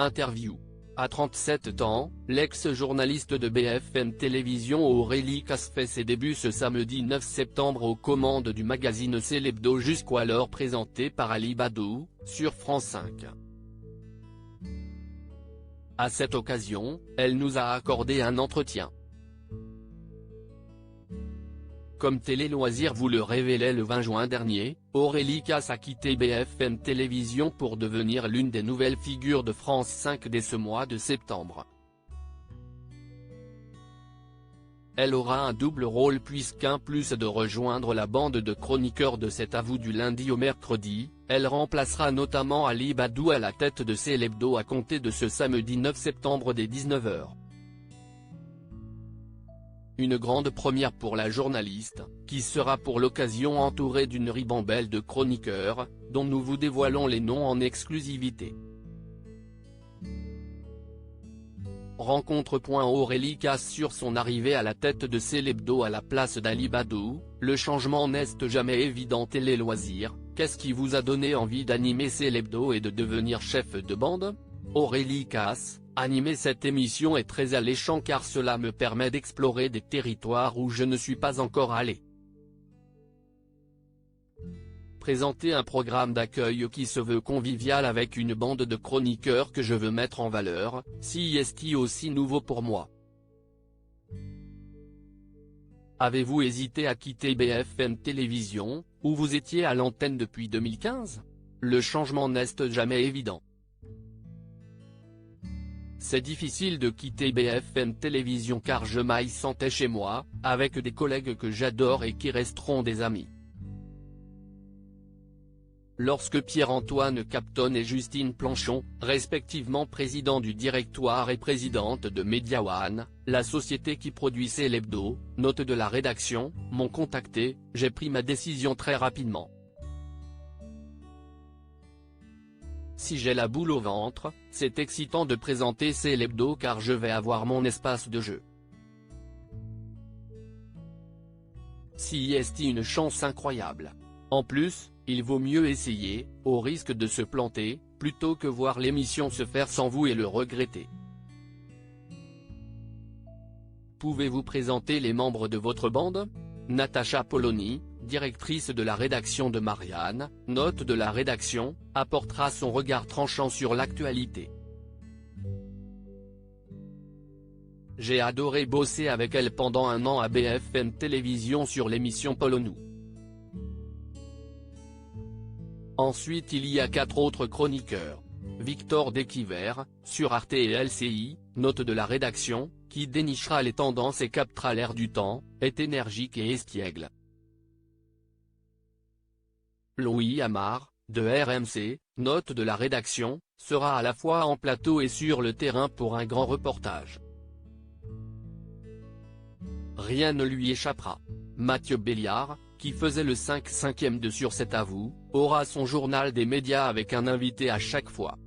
Interview. À 37 ans, l'ex-journaliste de BFM Télévision Aurélie Casse fait ses débuts ce samedi 9 septembre aux commandes du magazine C'est l'Hebdo, jusqu'alors présenté par Ali Badou, sur France 5. À cette occasion, elle nous a accordé un entretien. Comme Télé Loisirs vous le révélait le 20 juin dernier, Aurélie Casse a quitté BFM Télévision pour devenir l'une des nouvelles figures de France 5 dès ce mois de septembre. Elle aura un double rôle puisqu'en plus de rejoindre la bande de chroniqueurs de C'est à vous du lundi au mercredi, elle remplacera notamment Ali Badou à la tête de C'est l'Hebdo à compter de ce samedi 9 septembre dès 19 h. Une grande première pour la journaliste, qui sera pour l'occasion entourée d'une ribambelle de chroniqueurs, dont nous vous dévoilons les noms en exclusivité. Rencontre. Aurélie Casse sur son arrivée à la tête de C'est l'Hebdo à la place d'Ali Badou. Le changement n'est jamais évident. Télé Loisirs, qu'est-ce qui vous a donné envie d'animer C'est l'Hebdo et de devenir chef de bande? Aurélie Casse: animer cette émission est très alléchant car cela me permet d'explorer des territoires où je ne suis pas encore allé. Présenter un programme d'accueil qui se veut convivial avec une bande de chroniqueurs que je veux mettre en valeur, c'est aussi nouveau pour moi. Avez-vous hésité à quitter BFM Télévision, où vous étiez à l'antenne depuis 2015? Le changement n'est jamais évident. C'est difficile de quitter BFM Télévision car je m'y sentais chez moi, avec des collègues que j'adore et qui resteront des amis. Lorsque Pierre-Antoine Capton et Justine Planchon, respectivement président du directoire et présidente de Media One, la société qui produit C'est l'Hebdo, note de la rédaction, m'ont contacté, j'ai pris ma décision très rapidement. Si j'ai la boule au ventre, c'est excitant de présenter C'est l'Hebdo car je vais avoir mon espace de jeu. C'est une chance incroyable. En plus, il vaut mieux essayer, au risque de se planter, plutôt que voir l'émission se faire sans vous et le regretter. Pouvez-vous présenter les membres de votre bande? Natacha Polony, directrice de la rédaction de Marianne, note de la rédaction, apportera son regard tranchant sur l'actualité. J'ai adoré bosser avec elle pendant un an à BFM Télévision sur l'émission Polonou. Ensuite il y a 4 autres chroniqueurs. Victor Desquiver, sur Arte et LCI, note de la rédaction, qui dénichera les tendances et captera l'air du temps, est énergique et espiègle. Louis Amar, de RMC, note de la rédaction, sera à la fois en plateau et sur le terrain pour un grand reportage. Rien ne lui échappera. Mathieu Béliard, qui faisait le 5/5e de Sur C'est à vous, aura son journal des médias avec un invité à chaque fois.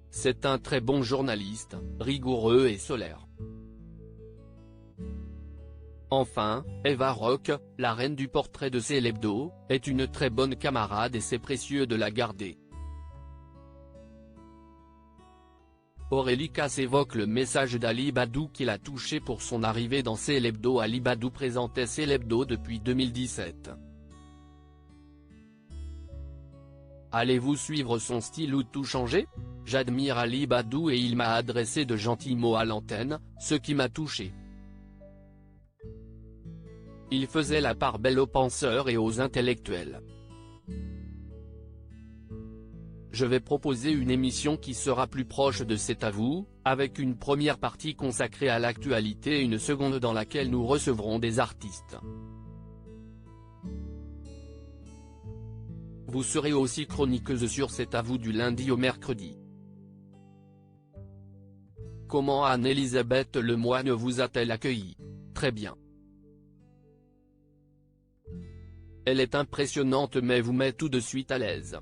C'est un très bon journaliste, rigoureux et solaire. Enfin, Eva Roque, la reine du portrait de C'est l'Hebdo, est une très bonne camarade et c'est précieux de la garder. Aurélie Casse évoque le message d'Ali Badou qui l'a touché pour son arrivée dans C'est l'Hebdo. Ali Badou présentait C'est l'Hebdo depuis 2017. Allez-vous suivre son style ou tout changer? J'admire Ali Badou et il m'a adressé de gentils mots à l'antenne, ce qui m'a touché. Il faisait la part belle aux penseurs et aux intellectuels. Je vais proposer une émission qui sera plus proche de C'est à vous, avec une première partie consacrée à l'actualité et une seconde dans laquelle nous recevrons des artistes. Vous serez aussi chroniqueuse sur C'est à vous du lundi au mercredi. Comment Anne-Elisabeth Lemoine vous a-t-elle accueilli? Très bien. Elle est impressionnante mais vous met tout de suite à l'aise.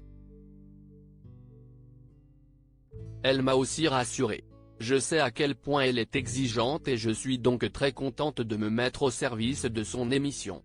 Elle m'a aussi rassuré. Je sais à quel point elle est exigeante et je suis donc très contente de me mettre au service de son émission.